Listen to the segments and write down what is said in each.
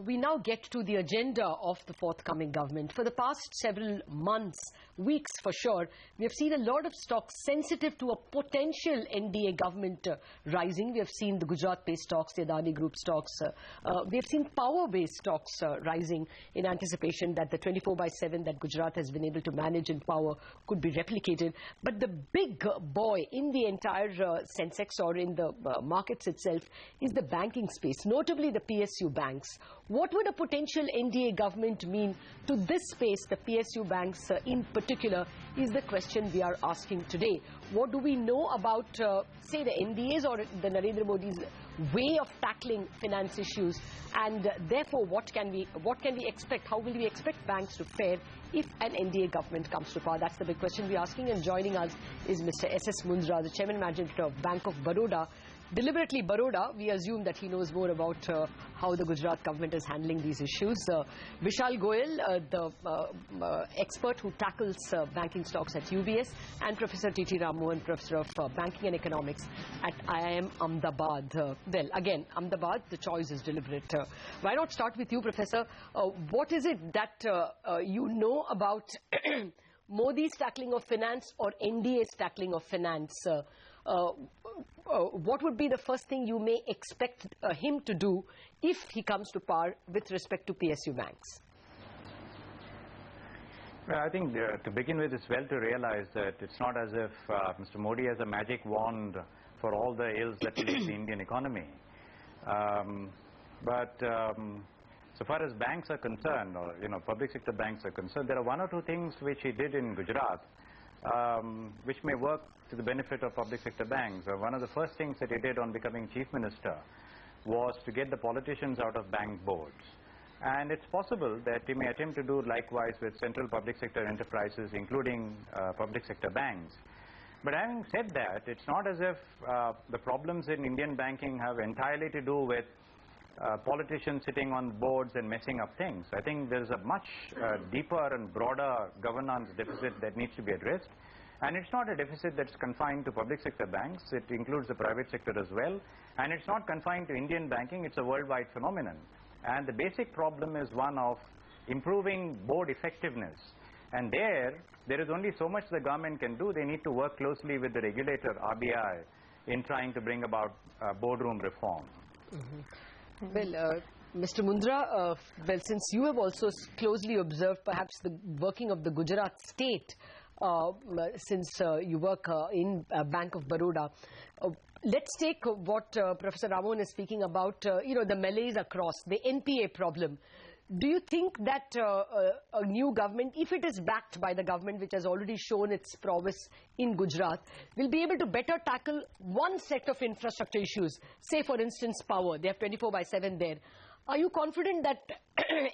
we now get to the agenda of the forthcoming government. For the past several months, weeks for sure, we have seen a lot of stocks sensitive to a potential NDA government rising. We have seen the Gujarat-based stocks, the Adani Group stocks. We have seen power-based stocks rising in anticipation that the 24/7 that Gujarat has been able to manage in power could be replicated. But the big boy in the entire Sensex or in the markets itself is the banking space, notably the PSU banks. What would a potential NDA government mean to this space, the PSU banks in particular, is the question we are asking today. What do we know about, say, the NDAs or the Narendra Modi's way of tackling finance issues, and therefore what can we expect? How will we expect banks to fare if an NDA government comes to power? That's the big question we're asking, and joining us is Mr. S.S. Mundra, the Chairman Managing Director of Bank of Baroda. Deliberately Baroda, we assume that he knows more about how the Gujarat government is handling these issues. Vishal Goyal, the expert who tackles banking stocks at UBS, and Professor T.T. Rammohan, Professor of Banking and Economics at IIM-Ahmedabad. Well, again, Ahmedabad, the choice is deliberate. Why not start with you, Professor? What is it that you know about Modi's tackling of finance or NDA's tackling of finance? What would be the first thing you may expect him to do if he comes to power with respect to PSU banks? Well, I think to begin with, it's well to realize that it's not as if Mr. Modi has a magic wand for all the ills that face the Indian economy. So far as banks are concerned, or public sector banks are concerned, there are one or two things which he did in Gujarat which may work to the benefit of public sector banks. One of the first things that he did on becoming chief minister was to get the politicians out of bank boards. And it's possible that he may attempt to do likewise with central public sector enterprises, including public sector banks. But having said that, it's not as if the problems in Indian banking have entirely to do with politicians sitting on boards and messing up things. I think there's a much deeper and broader governance deficit that needs to be addressed. And it's not a deficit that's confined to public sector banks. It includes the private sector as well. And it's not confined to Indian banking. It's a worldwide phenomenon. And the basic problem is one of improving board effectiveness. And there is only so much the government can do. They need to work closely with the regulator, RBI, in trying to bring about boardroom reform. Well, Mr. Mundra, well, since you have also closely observed perhaps the working of the Gujarat state, since you work in Bank of Baroda, let's take what Professor Rammohan is speaking about, the malaise across, the NPA problem. Do you think that a new government, if it is backed by the government which has already shown its prowess in Gujarat, will be able to better tackle one set of infrastructure issues? Say, for instance, power. They have 24/7 there. Are you confident that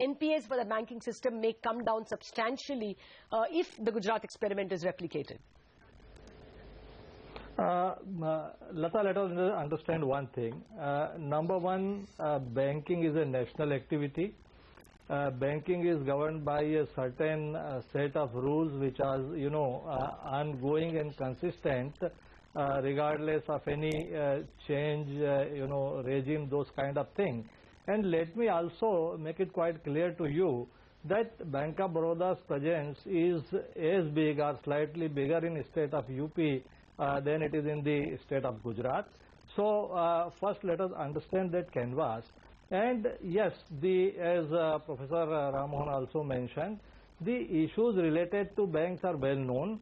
NPAs for the banking system may come down substantially if the Gujarat experiment is replicated? Lata, let us understand one thing. Number one, banking is a national activity. Banking is governed by a certain set of rules which are, ongoing and consistent, regardless of any change, regime, those kind of things. And let me also make it quite clear to you that Bank of Baroda's presence is as big or slightly bigger in the state of UP than it is in the state of Gujarat. So first let us understand that canvas. And yes, as Professor Rammohan also mentioned, the issues related to banks are well known.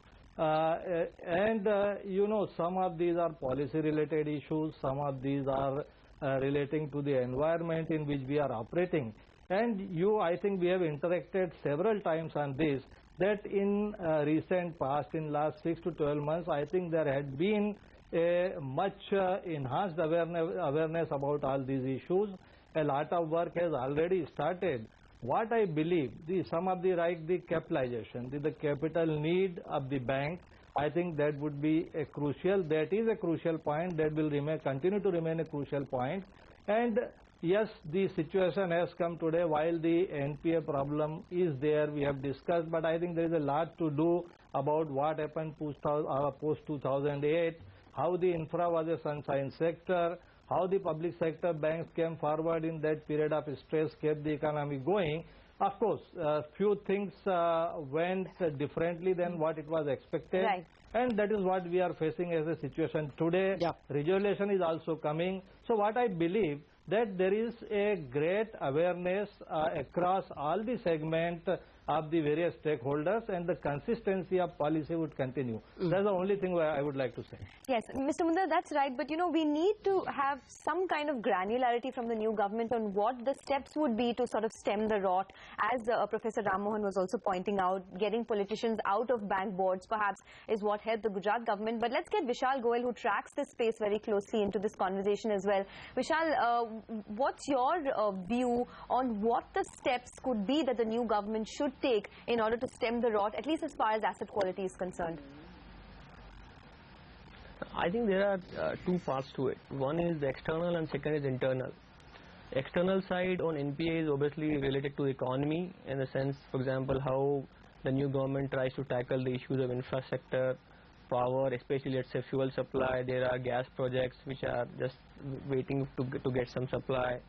Some of these are policy related issues, some of these are relating to the environment in which we are operating. And I think we have interacted several times on this, that in recent past, in last 6 to 12 months, I think there had been a much enhanced awareness about all these issues. A lot of work has already started. What I believe, some of the capitalization, the capital need of the bank, I think that would be a crucial, that is a crucial point, that will continue to remain a crucial point. And yes, the situation has come today while the NPA problem is there, we have discussed, but I think there is a lot to do about what happened post 2008, how the infra was a sunshine sector, how the public sector banks came forward in that period of stress, kept the economy going. Of course, few things went differently than what it was expected. Right. And that is what we are facing as a situation today. Yeah. Resolution is also coming. So what I believe that there is a great awareness across all the segment of the various stakeholders, and the consistency of policy would continue. That's the only thing I would like to say. Yes, Mr. Mundra, that's right. But, we need to have some kind of granularity from the new government on what the steps would be to sort of stem the rot. As Professor Rammohan was also pointing out, getting politicians out of bank boards perhaps is what helped the Gujarat government. But let's get Vishal Goyal, who tracks this space very closely, into this conversation as well. Vishal, what's your view on what the steps could be that the new government should take in order to stem the rot, at least as far as asset quality is concerned? I think there are two parts to it. One is the external and second is internal. External side on NPA is obviously related to the economy, in the sense, for example, how the new government tries to tackle the issues of infrastructure, power, especially let's say fuel supply. There are gas projects which are just waiting to get some supply.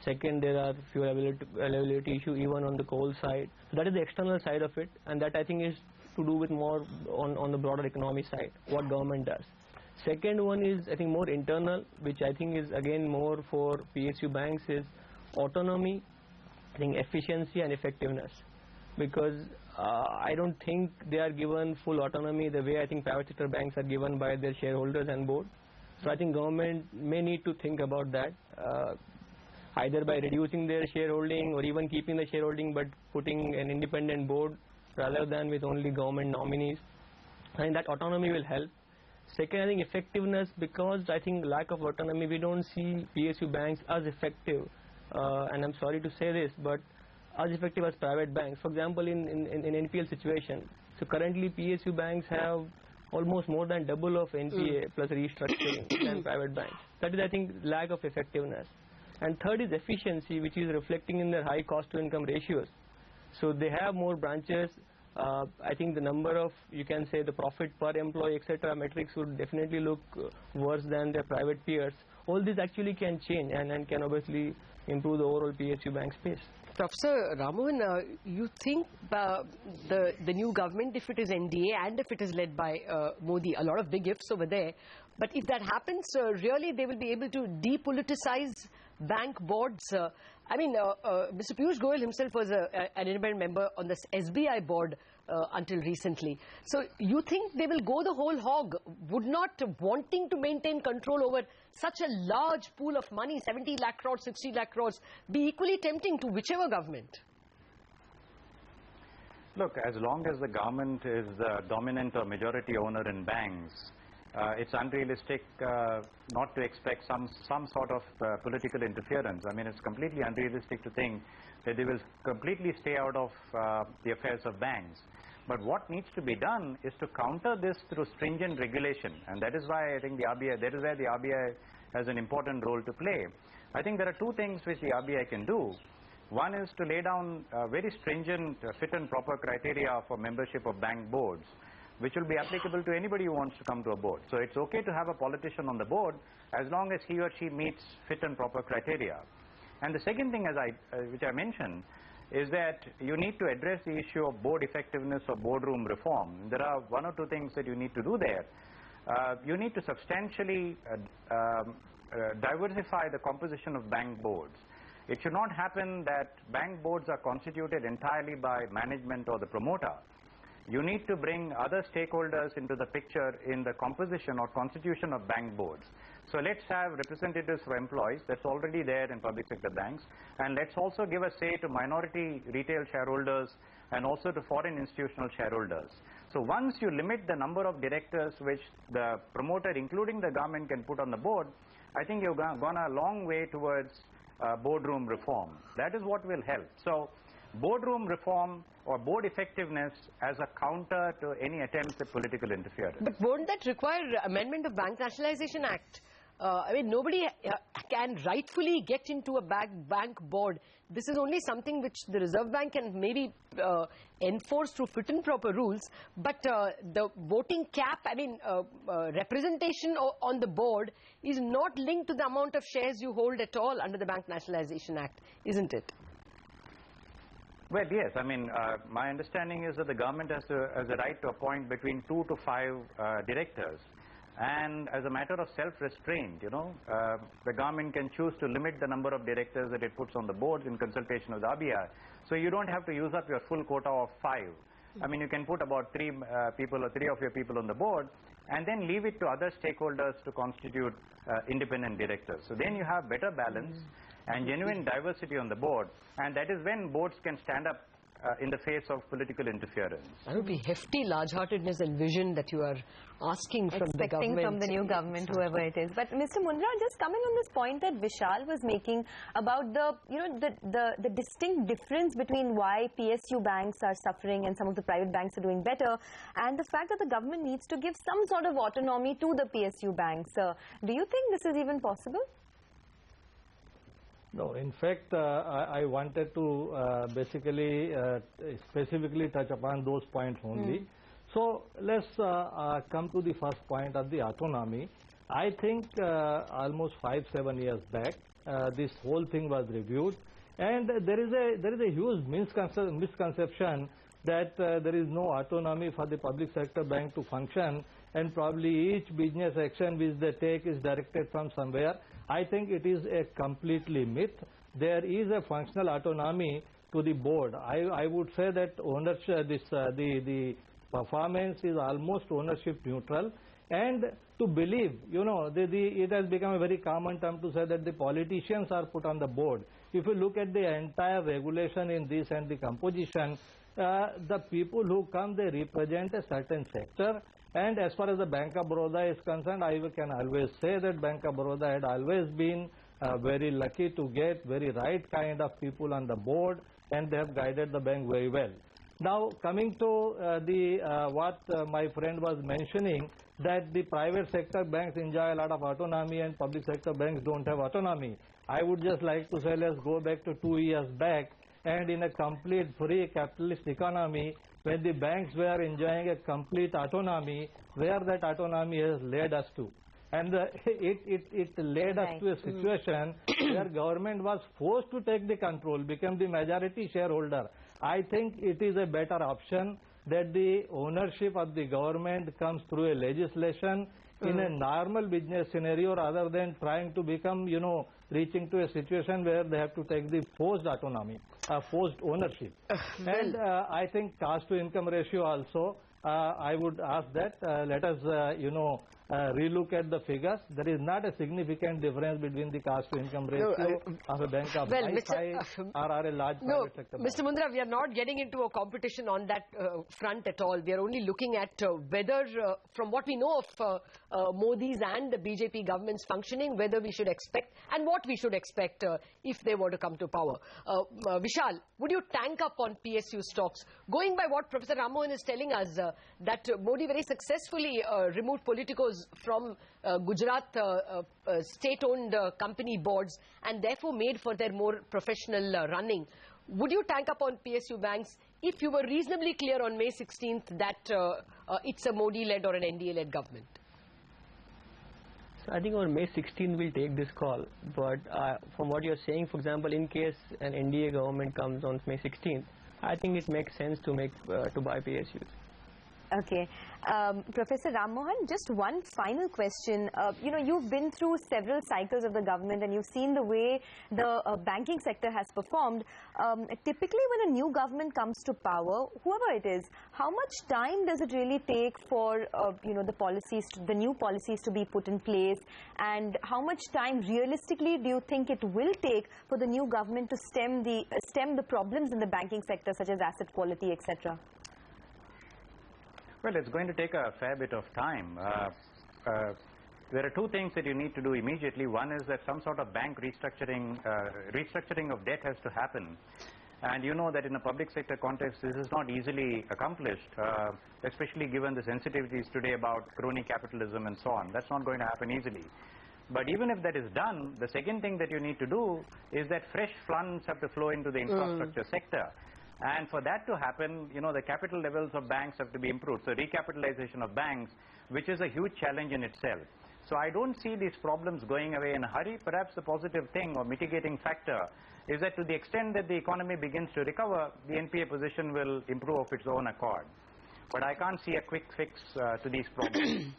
Second, there are fuel availability issue even on the coal side. So that is the external side of it, and that I think is to do with more on the broader economy side, what government does. Second one is I think more internal, which I think is again more for PSU banks, is autonomy, I think efficiency and effectiveness. Because I don't think they are given full autonomy the way I think private sector banks are given by their shareholders and board. So I think government may need to think about that. Either by reducing their shareholding or even keeping the shareholding but putting an independent board rather than with only government nominees. I think that autonomy will help. Second, I think effectiveness, because I think lack of autonomy, we don't see PSU banks as effective, and I'm sorry to say this, but as effective as private banks. For example, in NPL situation, so currently PSU banks have almost more than double of NPA plus restructuring than private banks. That is, I think, lack of effectiveness. And third is efficiency, which is reflecting in their high cost to income ratios. So they have more branches. I think the number of, you can say, the profit per employee, etc. metrics would definitely look worse than their private peers. All this actually can change and can obviously improve the overall PSU bank space. Professor Rammohan, you think the new government, if it is NDA and if it is led by Modi, a lot of big ifs over there, but if that happens, really they will be able to depoliticize bank boards. I mean, Mr. Piyush Goyal himself was an independent member on the SBI board until recently. So you think they will go the whole hog? Would not wanting to maintain control over such a large pool of money, 70 lakh crores, 60 lakh crores, be equally tempting to whichever government? Look, as long as the government is the dominant or majority owner in banks, it's unrealistic not to expect some sort of political interference. I mean, it's completely unrealistic to think that they will completely stay out of the affairs of banks. But what needs to be done is to counter this through stringent regulation, and that is why I think the RBI, that is where the RBI has an important role to play. I think there are two things which the RBI can do. One is to lay down very stringent fit and proper criteria for membership of bank boards, which will be applicable to anybody who wants to come to a board. So it's okay to have a politician on the board as long as he or she meets fit and proper criteria. And the second thing, which I mentioned, is that you need to address the issue of board effectiveness or boardroom reform. There are one or two things that you need to do there. You need to substantially diversify the composition of bank boards. It should not happen that bank boards are constituted entirely by management or the promoter. You need to bring other stakeholders into the picture in the composition or constitution of bank boards. So let's have representatives for employees, that's already there in public sector banks, and let's also give a say to minority retail shareholders and also to foreign institutional shareholders. So once you limit the number of directors which the promoter, including the government, can put on the board, I think you've gone a long way towards boardroom reform. That is what will help. So boardroom reform or board effectiveness as a counter to any attempts at political interference. But won't that require amendment of Bank Nationalization Act? I mean, nobody can rightfully get into a bank board. This is only something which the Reserve Bank can maybe enforce through fit and proper rules. But the voting cap, I mean, representation on the board is not linked to the amount of shares you hold at all under the Bank Nationalization Act, isn't it? Well, yes. I mean, my understanding is that the government has the right to appoint between 2 to 5 directors. And as a matter of self-restraint, the government can choose to limit the number of directors that it puts on the boards in consultation with the RBI. So you don't have to use up your full quota of 5. I mean, you can put about 3 people or 3 of your people on the board and then leave it to other stakeholders to constitute independent directors. So then you have better balance and genuine diversity on the board, and that is when boards can stand up in the face of political interference. That would be hefty large-heartedness and vision that you are asking from the government. Expecting from the new government, whoever it is. But Mr. Mundra, just coming on this point that Vishal was making about the distinct difference between why PSU banks are suffering and some of the private banks are doing better, and the fact that the government needs to give some sort of autonomy to the PSU banks. Do you think this is even possible? No, in fact, I wanted to basically specifically touch upon those points only. So let's come to the first point of the autonomy. I think almost 5-7 years back, this whole thing was reviewed, and there is a huge misconception that there is no autonomy for the public sector bank to function, and probably each business action which they take is directed from somewhere. I think it is a completely myth. There is a functional autonomy to the board. I would say that ownership, the performance is almost ownership neutral. And to believe, it has become a very common term to say that the politicians are put on the board. If you look at the entire regulation in this and the composition, the people who come, they represent a certain sector. And as far as the Bank of Baroda is concerned, I can always say that Bank of Baroda had always been very lucky to get very right kind of people on the board, and they have guided the bank very well. Now, coming to what my friend was mentioning, that the private sector banks enjoy a lot of autonomy and public sector banks don't have autonomy. I would just like to say, let's go back to 2 years back, and in a complete free capitalist economy, when the banks were enjoying a complete autonomy, where that autonomy has led us to. And it led us to a situation where government was forced to take the control, become the majority shareholder. I think it is a better option that the ownership of the government comes through a legislation in a normal business scenario, rather than trying to become, reaching to a situation where they have to take the forced autonomy, forced ownership. And I think cost to income ratio also, I would ask that let us, relook at the figures. There is not a significant difference between the cost to income ratio of a bank of high size or a large private sector bank. Mr. Mundra, we are not getting into a competition on that front at all. We are only looking at whether, from what we know of Modi's and the BJP government's functioning, whether we should expect and what we should expect if they were to come to power. Vishal, would you tank up on PSU stocks? Going by what Professor Rammohan is telling us, that Modi very successfully removed politicos from Gujarat state-owned company boards and therefore made for their more professional running. Would you tank up on PSU banks if you were reasonably clear on May 16th that it's a Modi-led or an NDA-led government? So I think on May 16th we'll take this call, but from what you're saying, for example, in case an NDA government comes on May 16th, I think it makes sense to buy PSUs. Okay. Professor Rammohan, just one final question. You've been through several cycles of the government and you've seen the way the banking sector has performed. Typically, when a new government comes to power, whoever it is, how much time does it really take for the new policies to be put in place, and how much time realistically do you think it will take for the new government to stem the problems in the banking sector, such as asset quality, etc.? Well, it's going to take a fair bit of time. There are two things that you need to do immediately. One is that some sort of bank restructuring of debt has to happen. And you know that in a public sector context, this is not easily accomplished, especially given the sensitivities today about crony capitalism and so on. That's not going to happen easily. But even if that is done, the second thing that you need to do is that fresh funds have to flow into the infrastructure sector. And for that to happen, the capital levels of banks have to be improved. So recapitalization of banks, which is a huge challenge in itself. So I don't see these problems going away in a hurry. Perhaps the positive thing or mitigating factor is that to the extent that the economy begins to recover, the NPA position will improve of its own accord. But I can't see a quick fix to these problems.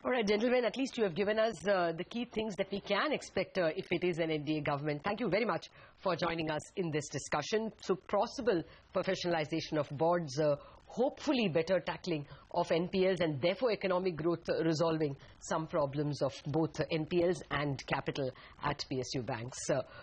All right, gentlemen, at least you have given us the key things that we can expect if it is an NDA government. Thank you very much for joining us in this discussion. So, possible professionalization of boards, hopefully better tackling of NPLs, and therefore economic growth, resolving some problems of both NPLs and capital at PSU banks.